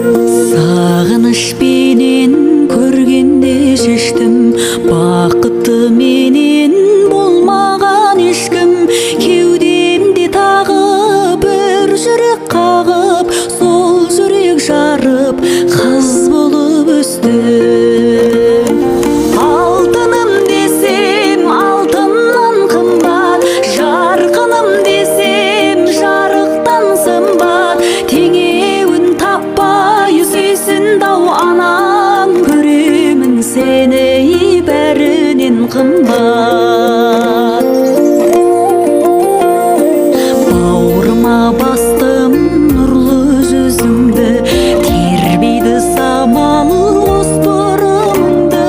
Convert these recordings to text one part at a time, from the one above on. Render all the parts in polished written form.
Сағыныш менен көргенде шештім, бақытты менен болмаған ешкім. Кеудемде тағы бір жүрек қағып, сол жүрек жарып, қыз болып өстім. Алтыным десем, алтыннан қымбат, жарқыным десем, жарықтан сымбат. Теңеуін таппай сүйсін-ау анам, көремін сені бәрінен қымбат. Бауырыма бастым нұрлы жүзіңді, тербейді самал қос бұрымыңды.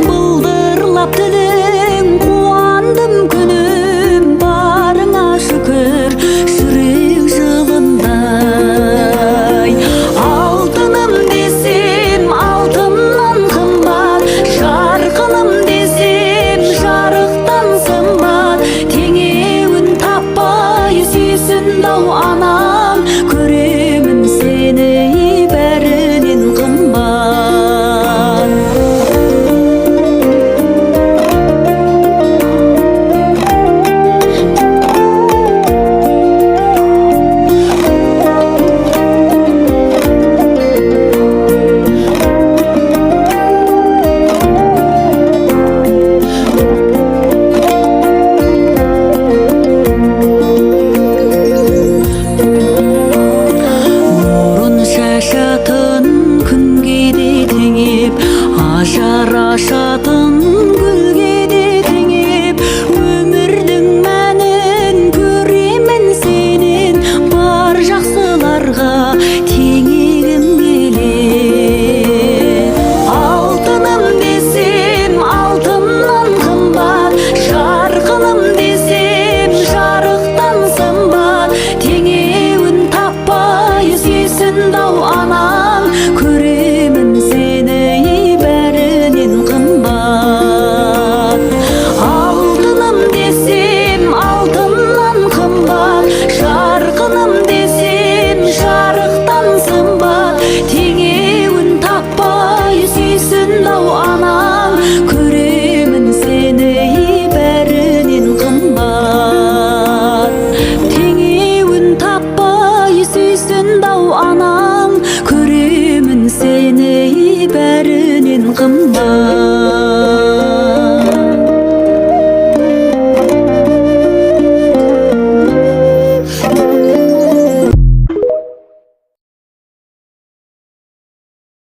Былдырлап тілің, қуандым күнім, барыңа шүкір, жүрек жылындай. Алтыным десем, алтыннан қымбат, жарқыным десем, жарықтан сымбат. Теңеуін таппай сүйсін-ау анам, көремін сені бәрінен қымбат. Нұрын шашатын күнге де теңеп, ажар ашатын гүлге де теңеп. Өмірдің мәнін көремін сенен, бар жақсыларға теңегім келеді. Алтыным десем, алтыннан қымбат, жарқыным десем, жарықтан сымбат. Теңеуін таппай сүйсін-ау анам, көремін сені бәрінен қымбат. Алтыным десем, алтыннан қымбат, жарқыным десем, жарықтан сымбат. Теңеуін таппай сүйсін-ау анам, көремін сені бәрінен қымбат. Теңеуін таппай сүйсін-ау анам, көремін сені бәрінен қымбат.